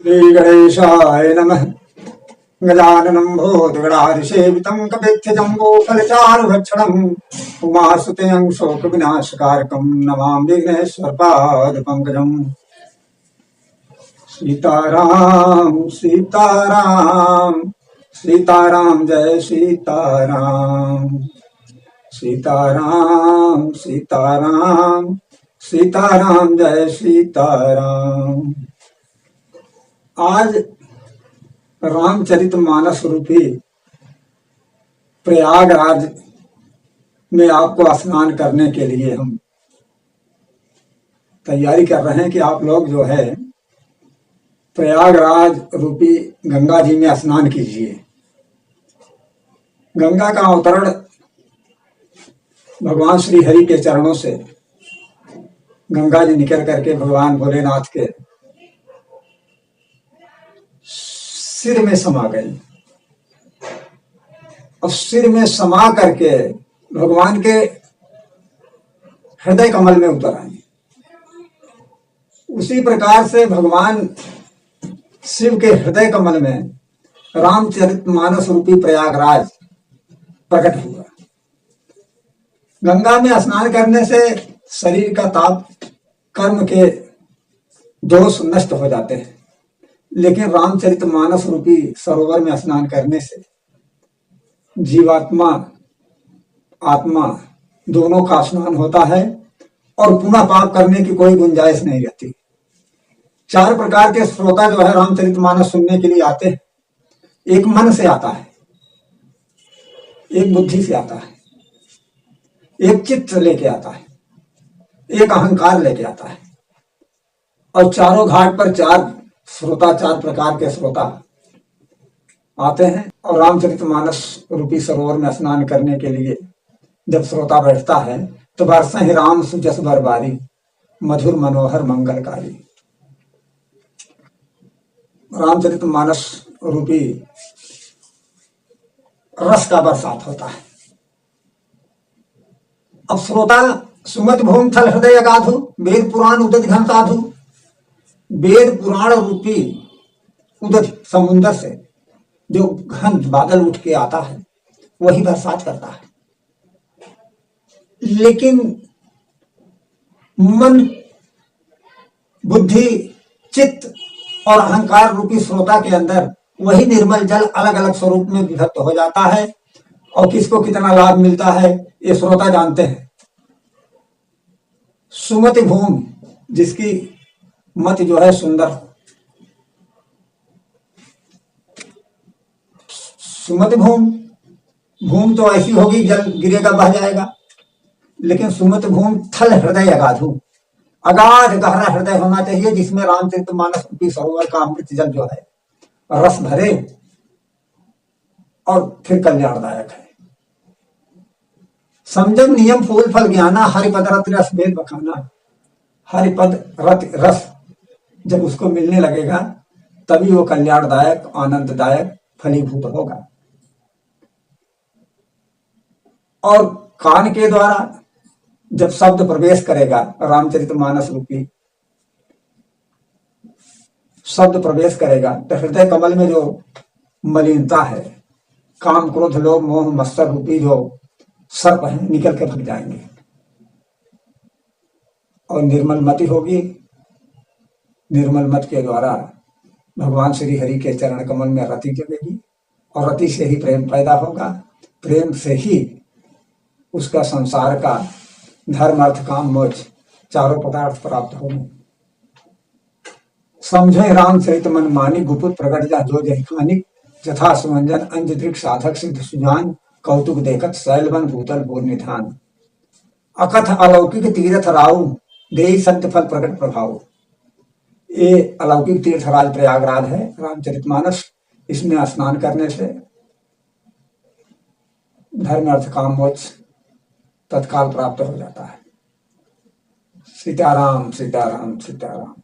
श्रीगणेशाय नमः। गजाननं भूतगणाधिसेवितं कपित्थजम्बूफलचारुभक्षणम् उमासुतेऽं शोकविनाशकारकं नमामि विघ्नेश्वरपादपङ्कजम्। सीताराम सीताराम सीताराम जय सीताराम। सीताराम सीताराम सीताराम जय सीताराम। आज रामचरितमानस रूपी प्रयागराज में आपको स्नान करने के लिए हम तैयारी कर रहे हैं कि आप लोग जो है प्रयागराज रूपी गंगा जी में स्नान कीजिए। गंगा का अवतरण भगवान श्री हरि के चरणों से गंगा जी निकल करके भगवान भोलेनाथ के सिर में समा गई और सिर में समा करके भगवान के हृदय कमल में उतर आई। उसी प्रकार से भगवान शिव के हृदय कमल में रामचरितमानस रूपी प्रयागराज प्रकट हुआ। गंगा में स्नान करने से शरीर का ताप, कर्म के दोष नष्ट हो जाते हैं, लेकिन रामचरितमानस रूपी सरोवर में स्नान करने से जीवात्मा आत्मा दोनों का स्नान होता है और पुनः पाप करने की कोई गुंजाइश नहीं रहती। 4 प्रकार के श्रोता जो है रामचरितमानस सुनने के लिए आते हैं। एक मन से आता है, एक बुद्धि से आता है, एक चित्त लेके आता है, एक अहंकार लेके आता है और चारों घाट पर 4 श्रोता, 4 प्रकार के श्रोता आते हैं। और रामचरितमानस रूपी सरोवर में स्नान करने के लिए जब श्रोता बैठता है तो बरसा ही राम सुजस बरबारी, मधुर मनोहर मंगलकारी। रामचरितमानस रूपी रस का बरसात होता है। अब श्रोता सुमति भूमि थल हृदय अगाधु, वेद पुराण उदित घन साधु। वेद पुराण रूपी उदित समुद्र से जो घन बादल उठ के आता है वही बरसात करता है, लेकिन मन, बुद्धि, चित्त और अहंकार रूपी श्रोता के अंदर वही निर्मल जल अलग अलग स्वरूप में विभक्त हो जाता है। और किसको कितना लाभ मिलता है ये श्रोता जानते हैं। सुमति भूमि, जिसकी मत जो है सुंदर, सुमति भूमि तो ऐसी होगी जल गिरेगा बह जाएगा, लेकिन सुमति भूमि थल हृदय अगाधु, अगाध गहरा हृदय होना चाहिए जिसमें रामचरितमानस रूपी सरोवर का अमृत जल जो है रस भरे और फिर कल्याणदायक है। समझम नियम फूल फल ज्ञाना, हरिपद रत रस भेद बखाना। हरिपद रत रस जब उसको मिलने लगेगा तभी वो कल्याणदायक, आनंददायक, फलीभूत होगा। और कान के द्वारा जब शब्द प्रवेश करेगा, रामचरितमानस रूपी शब्द प्रवेश करेगा तो हृदय कमल में जो मलिनता है, काम क्रोध लोभ मोह मत्सर रूपी जो सर्प है निकल के भग जाएंगे और निर्मल मति होगी। निर्मल मत के द्वारा भगवान श्री हरि के चरण कमल में रति जगेगी और रति से ही प्रेम पैदा होगा। प्रेम से ही उसका संसार का धर्म अर्थ काम मोक्ष चारों पदार्थ प्राप्त होंगे। समझे रामचरित मन मानी, गुपुत प्रगट जा जो जहि खानिक। यथा सुमंजन अंज दृक्ष साधक सिद्ध सुजान, कौतुक देखत शैलवन भूतल पूर्ण निधान। अकथ अलौकिक तीर्थ राउ, देहि सत्य फल प्रकट प्रभाव। ये अलौकिक तीर्थराज प्रयागराज है रामचरितमानस। इसमें स्नान करने से धर्म अर्थ काम मोक्ष तत्काल प्राप्त हो जाता है। सीताराम सीताराम सीताराम।